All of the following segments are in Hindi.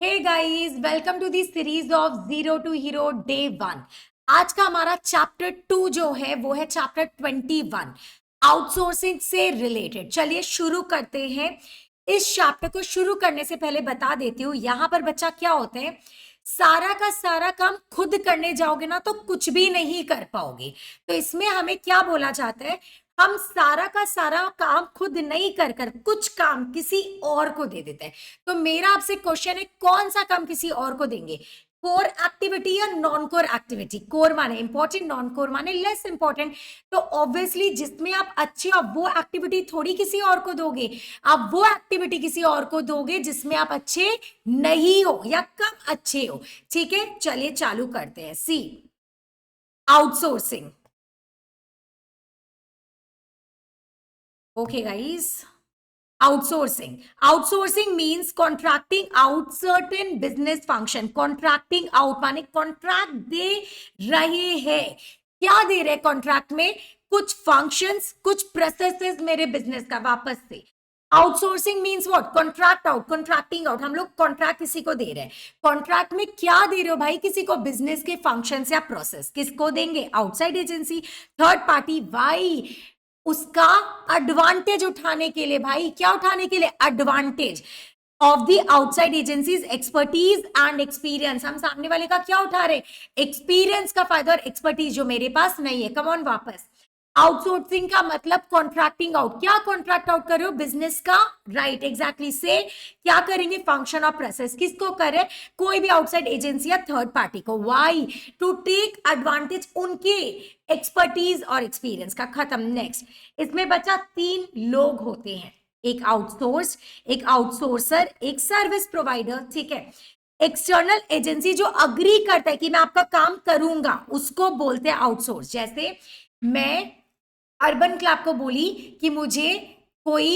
Hey guys, welcome to the series of zero to hero day 1। आज का हमारा चैप्टर 2 जो है वो है चैप्टर 21, आउटसोर्सिंग से रिलेटेड। चलिए शुरू करते हैं। इस चैप्टर को शुरू करने से पहले बता देती हूँ, यहाँ पर बच्चा क्या होता है, सारा का सारा काम खुद करने जाओगे ना तो कुछ भी नहीं कर पाओगे। तो इसमें हमें क्या बोला जाता है, हम सारा का सारा काम खुद नहीं कर कर कुछ काम किसी और को दे देते हैं। तो मेरा आपसे क्वेश्चन है, कौन सा काम किसी और को देंगे? कोर एक्टिविटी या नॉन कोर एक्टिविटी? कोर माने इंपॉर्टेंट, नॉन कोर माने लेस इंपॉर्टेंट। तो ऑब्वियसली जिसमें आप अच्छे हो वो एक्टिविटी थोड़ी किसी और को दोगे। आप वो एक्टिविटी किसी और को दोगे जिसमें आप अच्छे नहीं हो या कम अच्छे हो। ठीक है, चलिए चालू करते हैं। C, outsourcing. Okay guys, outsourcing means contracting out certain business function। contracting out माने कॉन्ट्रैक्ट दे रहे हैं। क्या दे रहे कॉन्ट्रैक्ट में? कुछ फंक्शंस, कुछ प्रोसेसेस मेरे बिजनेस का वापस से। Outsourcing means what? Contract out, contracting out. हम लोग कॉन्ट्रैक्ट किसी को दे रहे हैं। कॉन्ट्रैक्ट में क्या दे रहे हो भाई? किसी को बिजनेस के फंक्शंस या प्रोसेस। किसको देंगे? Outside agency, third party. Why? उसका एडवांटेज उठाने के लिए। भाई क्या उठाने के लिए? Advantage of the outside agencies expertise and experience. हम सामने वाले का क्या उठा रहे? एक्सपीरियंस का फायदा और एक्सपर्टीज जो मेरे पास नहीं है। कम ऑन वापस। आउटसोर्सिंग का मतलब कॉन्ट्रैक्टिंग आउट। क्या कॉन्ट्रैक्ट आउट कर रहे हो? बिजनेस का। Right, exactly. से क्या करेंगे? Function of process. किसको करे? कोई भी आउटसाइड एजेंसी या थर्ड पार्टी को। वाई? टू टेक एडवांटेज उनके एक्सपर्टीज और एक्सपीरियंस का। खत्म। नेक्स्ट, इसमें बचा 3 लोग होते हैं, एक आउटसोर्स, एक आउटसोर्सर, एक सर्विस प्रोवाइडर। ठीक है, एक्सटर्नल एजेंसी जो अग्री करता है कि मैं आपका काम करूंगा उसको बोलते हैं आउटसोर्स। जैसे मैं अर्बन क्लब को बोली कि मुझे कोई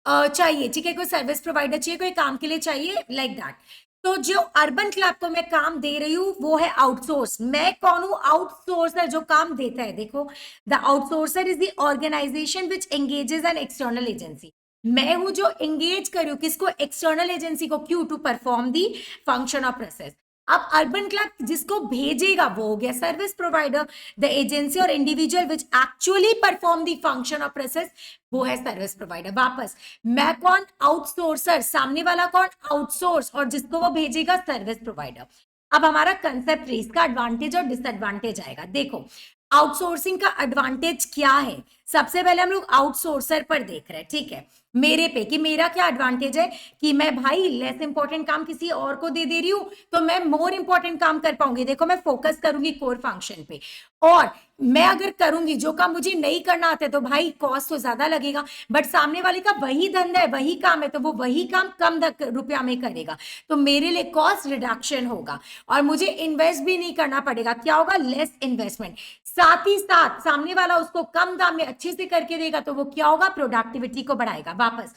चाहिए, ठीक है, कोई सर्विस प्रोवाइडर चाहिए, कोई काम के लिए चाहिए, लाइक दैट। तो जो अर्बन क्लब को मैं काम दे रही हूं वो है आउटसोर्स। मैं कौन हूं? आउटसोर्सर, जो काम देता है। देखो, the outsourcer is the organisation which engages an external agency. मैं हूं जो एंगेज करूं किसको? एक्सटर्नल एजेंसी को। क्यों? To perform the function of process. अब अर्बन क्लब जिसको भेजेगा वो हो गया service provider. The agency or individual which actually perform the function of process वो है सर्विस प्रोवाइडर। वापस, मैं कौन? आउटसोर्सर। सामने वाला कौन? आउटसोर्स। और जिसको वो भेजेगा सर्विस प्रोवाइडर। अब हमारा कंसेप्ट, इसका एडवांटेज और डिसएडवांटेज आएगा। देखो, आउटसोर्सिंग का एडवांटेज क्या है? सबसे पहले हम लोग आउटसोर्सर पर देख रहे हैं। ठीक है, मेरे पे कि मेरा क्या एडवांटेज है कि मैं भाई लेस इंपॉर्टेंट काम किसी और को दे रही हूं तो मैं मोर इंपॉर्टेंट काम कर पाऊंगी। देखो, मैं फोकस करूंगी कोर फंक्शन पे। और मैं अगर करूंगी जो काम मुझे नहीं करना आता है तो भाई कॉस्ट तो ज्यादा लगेगा, बट सामने वाले का वही धंधा है, वही काम है, तो वो वही काम कम रुपया में करेगा। तो मेरे लिए कॉस्ट रिडक्शन होगा और मुझे इन्वेस्ट भी नहीं करना पड़ेगा। क्या होगा? Less investment. साथ ही साथ सामने वाला उसको कम दाम में अच्छे से करके देगा तो वो क्या होगा? प्रोडक्टिविटी को बढ़ाएगा। वापस,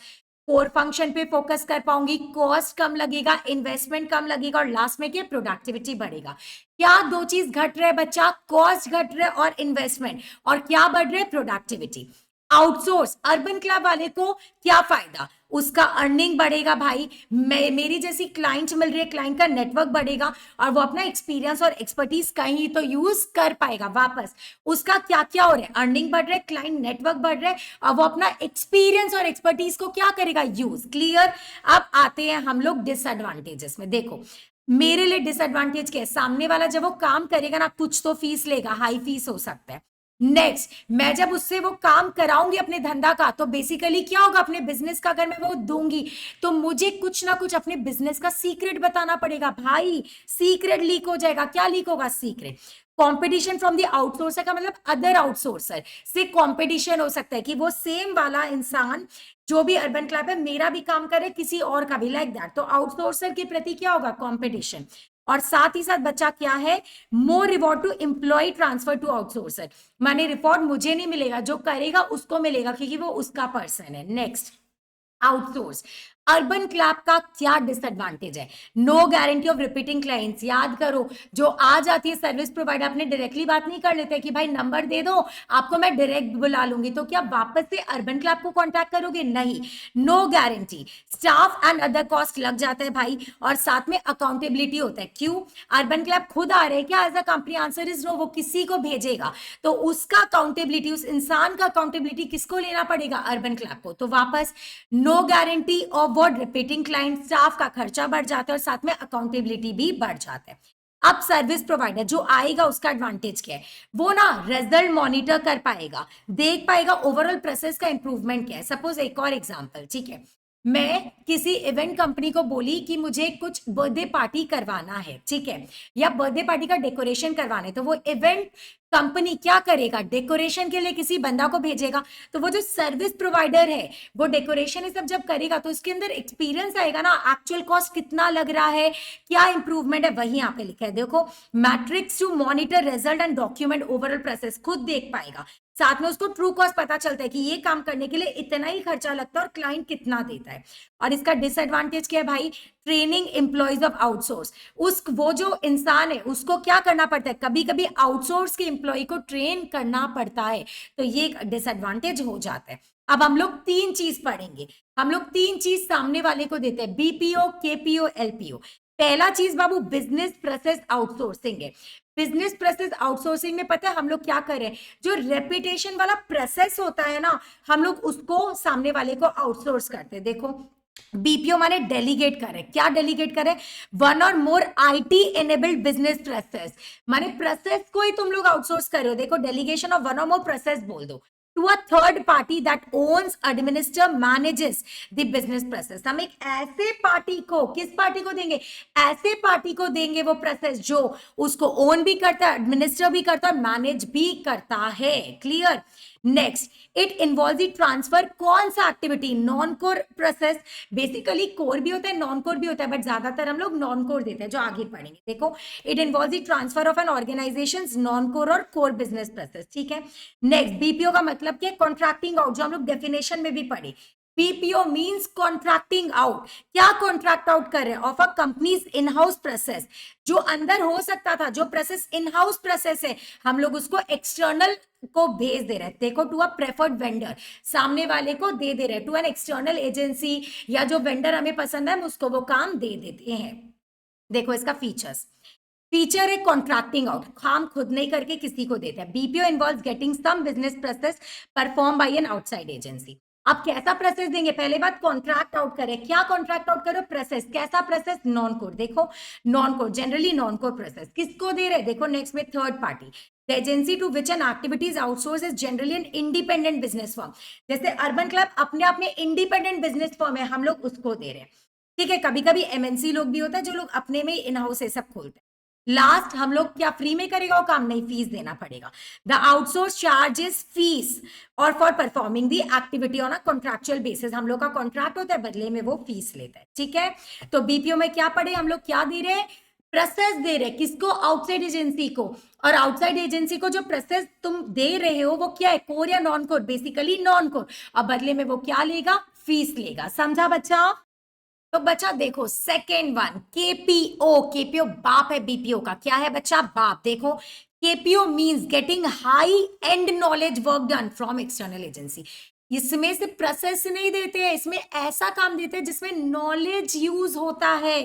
कोर फंक्शन पे फोकस कर पाऊंगी, कॉस्ट कम लगेगा, इन्वेस्टमेंट कम लगेगा और लास्ट में क्या? प्रोडक्टिविटी बढ़ेगा। क्या दो चीज घट रहे बच्चा? कॉस्ट घट रहे और इन्वेस्टमेंट। और क्या बढ़ रहे? प्रोडक्टिविटी। आउटसोर्स अर्बन क्लब वाले को क्या फायदा? उसका अर्निंग बढ़ेगा भाई, मेरी जैसी क्लाइंट मिल रही है, क्लाइंट का नेटवर्क बढ़ेगा और वो अपना एक्सपीरियंस और एक्सपर्टीज कहीं तो यूज कर पाएगा। वापस, उसका क्या क्या हो रहा है? अर्निंग बढ़ रहा है, क्लाइंट नेटवर्क बढ़ रहा है और वो अपना एक्सपीरियंस और एक्सपर्टीज को क्या करेगा? यूज। क्लियर? अब आते हैं हम लोग डिसएडवांटेजेस में। देखो, मेरे लिए डिसएडवांटेज क्या है? सामने वाला जब वो काम करेगा ना कुछ तो फीस लेगा, हाई फीस हो सकता है। नेक्स्ट, मैं जब उससे वो काम कराऊंगी अपने धंधा का तो बेसिकली क्या होगा? अपने बिजनेस का अगर मैं वो दूंगी तो मुझे कुछ ना कुछ अपने बिजनेस का सीक्रेट बताना पड़ेगा। भाई सीक्रेट लीक हो जाएगा। क्या लीक होगा? Secret. Competition from the outsourcer का मतलब अदर आउटसोर्सर से कंपटीशन हो सकता है कि वो सेम वाला इंसान जो भी अर्बन क्लब है मेरा भी काम करे, किसी और का भी, लाइक दैट। तो आउटसोर्सर के प्रति क्या होगा? कंपटीशन। और साथ ही साथ बच्चा क्या है? More reward to employ transfer to outsourcer. माने रिवॉर्ड मुझे नहीं मिलेगा, जो करेगा उसको मिलेगा क्योंकि वो उसका पर्सन है। Next, outsource. अर्बन क्लैप का क्या डिसएडवांटेज है? No guarantee of repeating clients. याद करो, जो आ जाती है सर्विस प्रोवाइडर, अपने डायरेक्टली बात नहीं कर लेते कि भाई नंबर दे दो, आपको मैं डायरेक्ट बुला लूंगी, तो क्या वापस से अर्बन क्लैप को कांटेक्ट करोगे? नहीं, no guarantee. Staff and other cost लग जाता है भाई, और साथ में अकाउंटेबिलिटी होता है। क्यों? अर्बन क्लैप खुद आ रहे हैं क्या as a company? Answer is no. वो किसी को भेजेगा तो उसका अकाउंटेबिलिटी, उस इंसान का अकाउंटेबिलिटी किसको लेना पड़ेगा? अर्बन क्लैप को। तो वापस no guarantee of what? Repeating client, staff का खर्चा बढ़ जाता है और साथ में अकाउंटेबिलिटी भी बढ़ जाता है। अब सर्विस प्रोवाइडर जो आएगा उसका एडवांटेज क्या है? वो ना रिजल्ट मॉनिटर कर पाएगा, देख पाएगा ओवरऑल प्रोसेस का इंप्रूवमेंट क्या है। सपोज एक और एग्जांपल, ठीक है, मैं किसी इवेंट कंपनी को बोली कि मुझे कुछ बर्थडे पार्टी करवाना है, ठीक है, या बर्थडे पार्टी का डेकोरेशन करवाना है, तो वो इवेंट कंपनी क्या करेगा? डेकोरेशन के लिए किसी बंदा को भेजेगा। तो वो जो सर्विस प्रोवाइडर है वो डेकोरेशन ये सब जब करेगा तो उसके अंदर एक्सपीरियंस आएगा ना, एक्चुअल कॉस्ट कितना लग रहा है, क्या इंप्रूवमेंट है, वही यहाँ पे लिखा है। देखो, metrics to monitor result and document overall process, खुद देख पाएगा, साथ में उसको ट्रू कॉस्ट पता चलता है कि ये काम करने के लिए इतना ही खर्चा लगता है और क्लाइंट कितना देता है। और इसका डिसएडवांटेज क्या है भाई? ट्रेनिंग एम्प्लॉयज ऑफ आउटसोर्स, उस वो जो इंसान है उसको क्या करना पड़ता है? कभी कभी आउटसोर्स के एम्प्लॉय को ट्रेन करना पड़ता है, तो ये एक डिसएडवांटेज हो जाता है। अब हम लोग तीन चीज पढ़ेंगे, हम लोग तीन चीज सामने वाले को देते हैं, बीपीओ, केपीओ, एलपीओ। पहला चीज बाबू बिजनेस प्रोसेस आउटसोर्सिंग है। बिजनेस प्रोसेस आउटसोर्सिंग में पता है हम लोग क्या कर रहे हैं? जो रेपुटेशन वाला प्रोसेस होता है ना, हम लोग उसको सामने वाले को आउटसोर्स करते हैं। देखो, बीपीओ माने डेलीगेट करे। क्या डेलीगेट करे? वन और मोर आईटी एनेबल्ड बिजनेस प्रोसेस, माने प्रोसेस को ही तुम लोग आउटसोर्स कर रहे हो। देखो, डेलीगेशन ऑफ वन और मोर प्रोसेस बोल दो to a third party that owns, administer, manages the business process. हम एक ऐसे पार्टी को, किस पार्टी को देंगे? ऐसे पार्टी को देंगे वो प्रोसेस जो उसको ओन भी करता है, एडमिनिस्टर भी करता है, मैनेज भी करता है। Clear? Next, it involve the transfer. कौन सा activity? Non core process. Basically core भी होता है, नॉन कोर भी होता है, बट ज्यादातर हम लोग नॉन कोर देते हैं, जो आगे पढ़ेंगे। देखो, it involve the transfer of an organisation, non core और कोर बिजनेस प्रोसेस, ठीक है। नेक्स्ट, बीपीओ का मतलब क्या? कॉन्ट्रैक्टिंग आउट, जो हम लोग डेफिनेशन में भी पढ़े। BPO means contracting out. क्या कॉन्ट्रैक्ट आउट कर रहे हैं? Of a companies in house process, जो अंदर हो सकता था, जो प्रोसेस इन हाउस प्रोसेस है, हम लोग उसको एक्सटर्नल को भेज दे रहे हैं। देखो, टू अ प्रेफर्ड वेंडर, सामने वाले को दे रहे हैं, टू एन एक्सटर्नल एजेंसी, या जो वेंडर हमें पसंद है हम उसको वो काम दे देते हैं। देखो इसका फीचर्स, फीचर है कॉन्ट्रैक्टिंग आउट, हम खुद नहीं करके किसी को देते हैं। BPO involves getting some business process perform by an outside agency. आप कैसा प्रोसेस देंगे? पहले बात कॉन्ट्रैक्ट आउट करें। क्या कॉन्ट्रैक्ट आउट करो? प्रोसेस। कैसा प्रोसेस? Non core. देखो, non core, generally non core process किसको दे रहे? देखो नेक्स्ट में third party, the agency to which an activity is outsourced is generally an independent business firm। जैसे अर्बन क्लब अपने आप में इंडिपेंडेंट बिजनेस फर्म है, हम लोग उसको दे रहे हैं, ठीक है। कभी कभी एमएनसी लोग भी होता है जो लोग अपने में इन हाउस ये सब खोलते हैं। लास्ट, हम लोग क्या फ्री में करेगा वो काम? नहीं, फीस देना पड़ेगा। द आउटसोर्स चार्जेस फीस और for performing the activity on a contractual basis, हम लोग का कॉन्ट्रैक्ट होता है, बदले में वो फीस लेता है, ठीक है। तो बीपीओ में क्या पढ़े हम लोग? क्या दे रहे हैं? प्रोसेस दे रहे हैं। किसको? आउटसाइड एजेंसी को। और आउटसाइड एजेंसी को जो प्रोसेस तुम दे रहे हो वो क्या है? कोर या non core? Basically non core. और बदले में वो क्या लेगा? फीस लेगा। समझा बच्चा? तो बच्चा देखो, सेकेंड वन, केपीओ। केपीओ बाप है बीपीओ का। क्या है बच्चा? बाप। देखो, KPO means getting high and knowledge work done from external agency. इसमें से प्रोसेस नहीं देते हैं, इसमें ऐसा काम देते हैं जिसमें नॉलेज यूज होता है।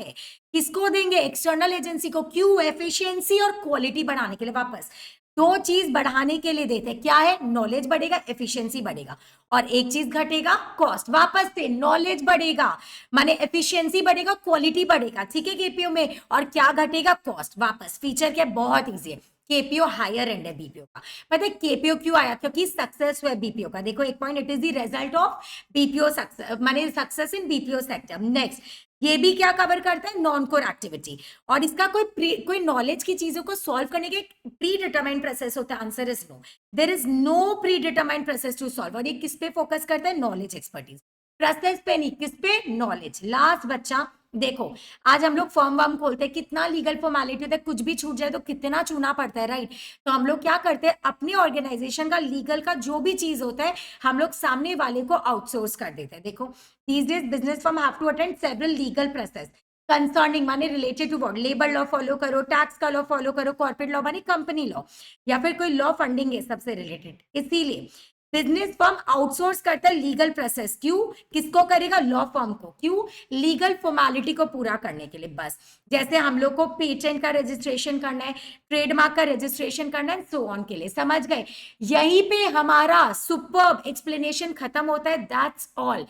किसको देंगे? एक्सटर्नल एजेंसी को। क्यों? एफिशिएंसी और क्वालिटी बढ़ाने के लिए। वापस दो चीज बढ़ाने के लिए देते हैं। क्या है? नॉलेज बढ़ेगा, एफिशिएंसी बढ़ेगा, और एक चीज घटेगा, कॉस्ट। वापस से नॉलेज बढ़ेगा माने एफिशिएंसी बढ़ेगा, क्वालिटी बढ़ेगा, ठीक है केपीओ में। और क्या घटेगा? कॉस्ट। वापस फीचर क्या? बहुत इजी है, केपीओ हायर एंड है बीपीओ का। पता है केपीओ क्यों आया? क्योंकि सक्सेस हुआ बीपीओ का। देखो एक point, it is the result of BPO success, माने success in BPO sector. Next, ये भी क्या कवर करता है? Non core activity. और इसका कोई नॉलेज की चीजों को सॉल्व करने के प्री डिटरमाइंड प्रोसेस होता है। Answer is no, there is no predetermined process to solve. और ये किस पे फोकस करता है? Knowledge expertise. प्रोसेस पे नहीं, किस पे? नॉलेज। लास्ट बच्चा, देखो, आज हम लोग फर्म वर्म खोलते हैं, कितना लीगल फॉर्मेलिटी होता है, कुछ भी छूट जाए तो कितना चूना पड़ता है, राइट? तो हम लोग क्या करते हैं, अपनी ऑर्गेनाइजेशन का लीगल का जो भी चीज होता है हम लोग सामने वाले को आउटसोर्स कर देते हैं। देखो, these days business firm have to attend several legal process concerning, माने related to what, labour law follow करो, टैक्स का लॉ फॉलो करो, कॉर्पोरेट लॉ माने कंपनी लॉ, या फिर कोई लॉ फंडिंग है सबसे रिलेटेड। इसीलिए बिजनेस फर्म आउटसोर्स करता है लीगल प्रोसेस। क्यों? किसको करेगा? लॉ फर्म को। क्यों? लीगल फॉर्मेलिटी को पूरा करने के लिए। बस जैसे हम लोग को पेटेंट का रजिस्ट्रेशन करना है, ट्रेडमार्क का रजिस्ट्रेशन करना है, सो ऑन के लिए। समझ गए? यहीं पे हमारा सुपर्ब एक्सप्लेनेशन खत्म होता है। That's all.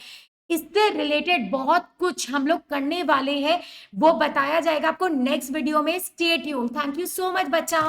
इससे रिलेटेड बहुत कुछ हम लोग करने वाले हैं, वो बताया जाएगा आपको नेक्स्ट वीडियो में। Stay tuned. Thank you so much बच्चा।